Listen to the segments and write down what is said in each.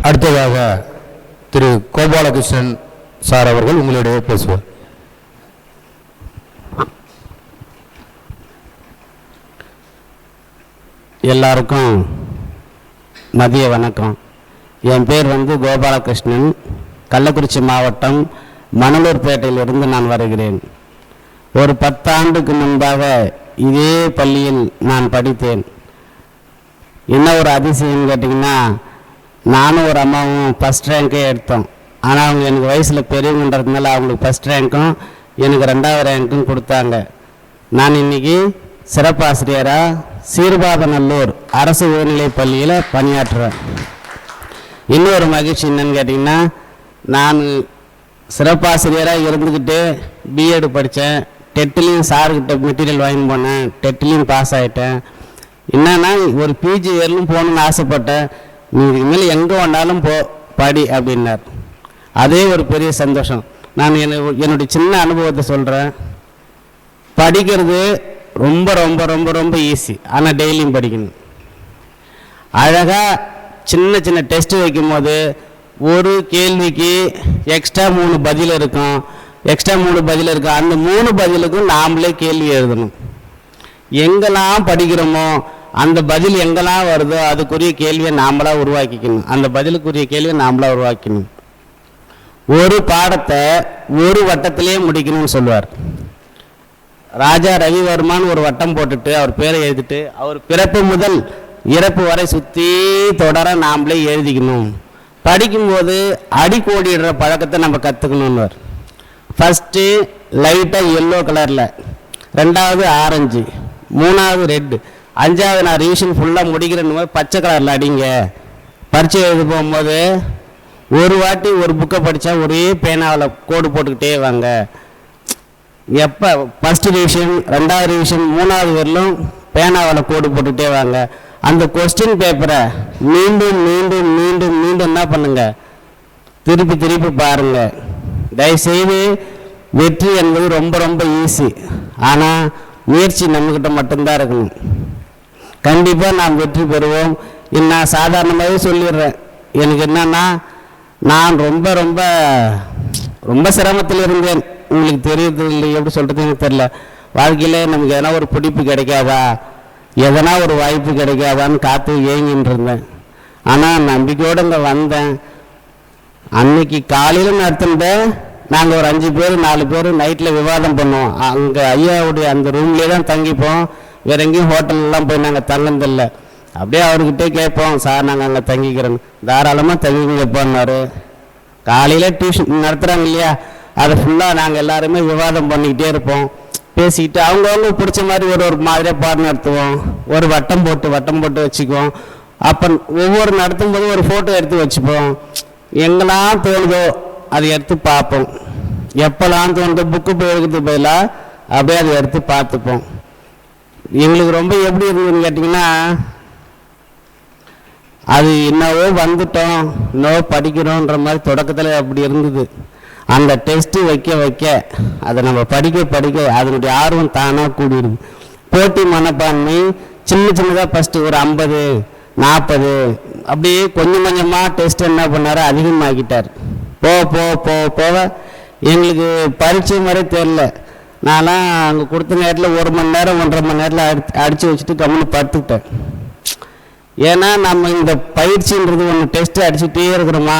அடுத்ததாக திரு கோபாலகிருஷ்ணன் சார் அவர்கள் உங்களிடையே பேசுவார். எல்லாருக்கும் மதிய வணக்கம். என் பேர் கோபாலகிருஷ்ணன். கள்ளக்குறிச்சி மாவட்டம் மணலூர்பேட்டையிலிருந்து நான் வருகிறேன். ஒரு 10 ஆண்டுக்கு முன்பாக இதே பள்ளியில் நான் படித்தேன். என்ன ஒரு அதிசயம் கேட்டிங்கன்னா, நானும் ஒரு அம்மாவும் ஃபஸ்ட் ரேங்கே எடுத்தோம். ஆனால் அவங்க எனக்கு வயசில் பெரியவங்கன்றதுனால அவங்களுக்கு ஃபஸ்ட் ரேங்க்கும் எனக்கு 2வது ரேங்க்கும் கொடுத்தாங்க. நான் இன்றைக்கி சிறப்பாசிரியராக சீர்பாதநல்லூர் அரசு உயர்நிலைப் பள்ளியில் பணியாற்றுறேன். இன்னொரு மகிழ்ச்சி என்னன்னு கேட்டிங்கன்னா, நான் சிறப்பாசிரியராக இருந்துக்கிட்டு பிஎட் படித்தேன். டெட்லேயும் சார்கிட்ட மெட்டீரியல் வாங்கி போனேன். டெட்லேயும் பாஸ் ஆகிட்டேன். என்னன்னா ஒரு பிஜி வரலும் போகணுன்னு ஆசைப்பட்டேன். நீ இனிமேல் எங்கே வேணாலும் படி அப்படின்னார். அதே ஒரு பெரிய சந்தோஷம். நான் என்னுடைய சின்ன அனுபவத்தை சொல்கிறேன். படிக்கிறது ரொம்ப ரொம்ப ரொம்ப ரொம்ப ஈஸி. ஆனால் டெய்லியும் படிக்கணும். அழகாக சின்ன சின்ன டெஸ்ட்டு வைக்கும் போது ஒரு கேள்விக்கு எக்ஸ்ட்ரா 3 பதில் இருக்கும். அந்த 3 பதிலுக்கும் நாமளே கேள்வி எழுதணும். எங்கெல்லாம் படிக்கிறோமோ அந்த பதில் எங்கெல்லாம் வருதோ அதுக்குரிய கேள்வியை நாமளாக உருவாக்கிக்கணும். அந்த பதிலுக்குரிய கேள்வியை நாமளாக உருவாக்கணும். ஒரு பாடத்தை ஒரு வட்டத்திலே முடிக்கணும்னு சொல்லுவார். ராஜா ரவிவர்மான்னு ஒரு வட்டம் போட்டுட்டு அவர் பேரை எழுதிட்டு அவர் பிறப்பு முதல் இறப்பு வரை சுற்றி தொடர நாமளே எழுதிக்கணும். படிக்கும்போது அடிக்கோடிடுற பழக்கத்தை நம்ம கற்றுக்கணும்னு. ஃபஸ்ட்டு லைட்டாக எல்லோ கலரில், 2வது ஆரஞ்சு, 3வது ரெட்டு, 5வது நான் ரிவிஷன் ஃபுல்லாக முடிக்கிறேன்னு பச்சை கலரில் அடிங்க. பரீட்சை எழுத போகும்போது ஒரு வாட்டி ஒரு புக்கை படித்தா ஒரே பேனாவில் கோடு போட்டுக்கிட்டே வாங்க. எப்போ ஃபஸ்ட்டு ரிவிஷன், 2வது ரிவிஷன், 3வது வரலும் பேனாவில் கோடு போட்டுக்கிட்டே வாங்க. அந்த கொஸ்டின் பேப்பரை மீண்டும் மீண்டும் மீண்டும் மீண்டும் என்ன பண்ணுங்க, திருப்பி திருப்பி பாருங்கள். தயவுசெய்து வெற்றி என்பது ரொம்ப ரொம்ப ஈஸி. ஆனால் முயற்சி நம்மக்கிட்ட மட்டும்தான் இருக்கணும். கண்டிப்பாக நாம் வெற்றி பெறுவோம். நான் சாதாரணமாகவே சொல்லிடுறேன். எனக்கு என்னன்னா, நான் ரொம்ப ரொம்ப ரொம்ப சிரமத்தில் இருந்தேன். உங்களுக்கு தெரியுது இல்லை, எப்படி சொல்கிறது எனக்கு தெரியல. வாழ்க்கையில் நமக்கு எதனா ஒரு பிடிப்பு கிடைக்காதா, எதனா ஒரு வாய்ப்பு கிடைக்காதான்னு காத்து ஏங்கின்னு இருந்தேன். ஆனால் நம்பிக்கையோடு இங்கே வந்தேன். அன்னைக்கு காலையில் நடத்துனத நாங்கள் ஒரு 5 பேர் 4 பேர் நைட்டில் விவாதம் பண்ணுவோம். அங்கே ஐயாவுடைய அந்த ரூம்லேயே தான் தங்கிப்போம். வேறு எங்கேயும் ஹோட்டல்லாம் போய் நாங்கள் தங்கினதில்லை. அப்படியே அவர்கிட்டே கேட்போம், சார் நாங்கள் அங்கே தங்கிக்கிறோன்னு. தாராளமாக தங்கிங்கப்பான்னாரு. காலையில் டியூஷன் நடத்துகிறாங்க இல்லையா, அதை ஃபுல்லாக நாங்கள் எல்லாருமே விவாதம் பண்ணிக்கிட்டே இருப்போம். பேசிக்கிட்டு அவங்கவுங்க பிடிச்ச மாதிரி ஒரு மாதிரியாக பாடம் நடத்துவோம். ஒரு வட்டம் போட்டு வச்சுக்குவோம். அப்போ ஒவ்வொரு நடத்தும் போது ஒரு ஃபோட்டோ எடுத்து வச்சுப்போம். எங்கெல்லாம் தோணுதோ அதை எடுத்து பார்ப்போம். எப்போல்லாம் தோணுதோ புக்கு போய் எடுக்கிறதுக்கு பதிலாக அப்படியே அதை எடுத்து பார்த்துப்போம். எங்களுக்கு ரொம்ப எப்படி இருந்ததுன்னு கேட்டிங்கன்னா, அது என்னவோ வந்துட்டோம், இன்னவோ படிக்கிறோன்ற மாதிரி தொடக்கத்தில் அப்படி இருந்தது. அந்த டெஸ்ட்டு வைக்க அதை நம்ம படிக்க அதனுடைய ஆர்வம் தானாக கூடிடுது. போட்டி மனப்பான்மை சின்னதாக ஃபஸ்ட்டு ஒரு 50 40 அப்படியே கொஞ்சம் கொஞ்சமாக டெஸ்ட் என்ன பண்ணார், அதிகமாகிட்டார். போக எங்களுக்கு பரீட்சை மாதிரி தெரில. நான்லாம் அங்கே கொடுத்த நேரத்தில் 1 மணி நேரம் 1.5 மணி நேரத்தில் அடித்து வச்சுட்டு கம்முன்னு படுத்துக்கிட்டேன். ஏன்னா நம்ம இந்த பயிற்சின்றது ஒன்று டெஸ்ட்டு அடிச்சுக்கிட்டே இருக்கிறோமா,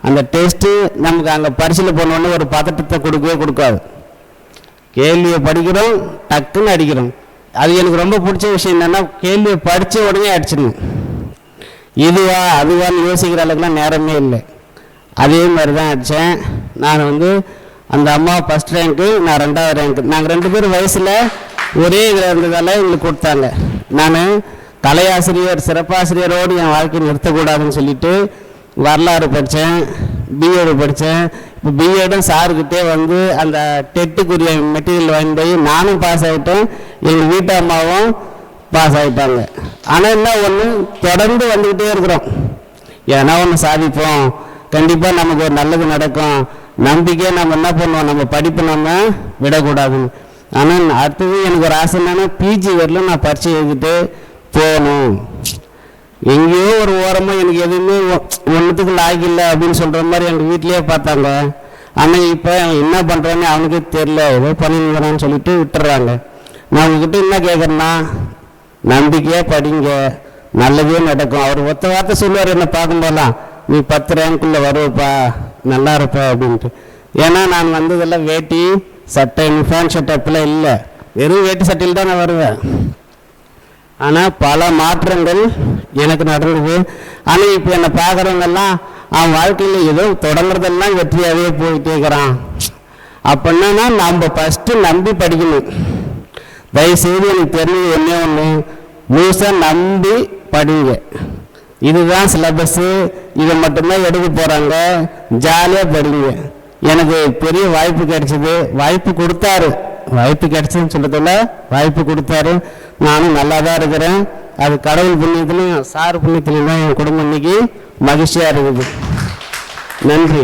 அந்த டெஸ்ட்டு நமக்கு அங்கே பரிசில் போனோடனே ஒரு பதட்டத்தை கொடுக்காது. கேள்வியை படிக்கிறோம், டக்குன்னு அடிக்கிறோம். அது எனக்கு ரொம்ப பிடிச்ச விஷயம் என்னென்னா, கேள்வியை படித்த உடனே அடிச்சிடணும். இதுவா அதுவான்னு யோசிக்கிற அளவுக்குலாம் நேரமே இல்லை. அதே மாதிரி தான் அடித்தேன். நான் அந்த அம்மா ஃபஸ்ட் ரேங்க்கு, நான் 2வது ரேங்க்கு. நாங்கள் 2 பேரும் வயசில் ஒரே இதில் இருந்ததால் எங்களுக்கு கொடுத்தாங்க. நான் கலையாசிரியர் சிறப்பாசிரியரோடு என் வாழ்க்கையை நிறுத்தக்கூடாதுன்னு சொல்லிட்டு வரலாறு படித்தேன், பிஎட் படித்தேன். இப்போ பிஎடும் சாருக்கிட்டே அந்த டெட்டுக்குரிய மெட்டீரியல் வாங்கி போய் நானும் பாஸ் ஆகிட்டேன், எங்கள் வீட்டு அம்மாவும் பாஸ் ஆகிட்டாங்க. ஆனால் என்ன ஒன்று, தொடர்ந்து வந்துக்கிட்டே இருக்கிறோம். ஏன்னா ஒன்று சாதிப்போம், கண்டிப்பாக நமக்கு ஒரு நல்லது நடக்கும் நம்பிக்கை. நம்ம என்ன பண்ணுவோம், நம்ம படிப்பு நம்ம விடக்கூடாதுன்னு. ஆனால் அடுத்தது எனக்கு ஒரு ஆசை என்னன்னா, பிஜி வரலும் நான் பரீட்சை எழுதிட்டு போகணும். எங்கேயோ ஒரு ஓரமாக எனக்கு எதுவுமே ஒன்றுத்துக்கு லாகில்லை அப்படின்னு சொல்கிற மாதிரி எங்கள் வீட்டிலேயே பார்த்தாங்க. ஆனால் இப்போ என்ன பண்ணுறான்னு அவனுக்கே தெரில, ஏதோ பண்ணிக்கிறான்னு சொல்லிட்டு விட்டுறாங்க. நான் உங்ககிட்ட என்ன கேட்குறேன்னா, நம்பிக்கையாக படிங்க, நல்லதே நடக்கும். அவர் ஒத்த வார்த்தை சொல்லுவார் என்னை பார்க்கும்போதெல்லாம், நீ 10 ரேங்க்குள்ளே வருவப்பா, நல்லா இருப்பா அப்படின்ட்டு. ஏன்னா நான் வந்ததெல்லாம் வேட்டி சட்டை ஃபேன் ஷர்ட் அப்பெல்லாம் இல்லை, வெறும் வேட்டி சட்டையில் தான் நான் வருவேன். ஆனால் பல மாற்றங்கள் எனக்கு நடந்தது. ஆனால் இப்போ என்னை பார்க்குறவங்கெல்லாம் அவன் வாழ்க்கையில் ஏதோ தொடங்குறதெல்லாம் வெற்றியாகவே போயிட்டே இருக்கிறான். அப்படின்னா நம்ம ஃபஸ்ட்டு நம்பி படிக்கணும். தயவுசெய்து எனக்கு தெரிஞ்சது ஒன்றே ஒன்று, முழுசாக நம்பி படிங்க. இதுதான் சிலபஸ்ஸு, இதை மட்டும்தான் எடுக்க போகிறாங்க, ஜாலியாக படிங்க. எனக்கு பெரிய வாய்ப்பு கிடைச்சிது, வாய்ப்பு கொடுத்தாரு, வாய்ப்பு கிடைச்சதுன்னு சொல்கிறதில்ல, வாய்ப்பு கொடுத்தாரு. நானும் நல்லா தான் இருக்கிறேன். அது கடவுள் புண்ணியத்துலையும் சார் புண்ணியத்துலையும் தான் என் குடும்பம் இன்னைக்கு மகிழ்ச்சியாக இருக்குது. நன்றி.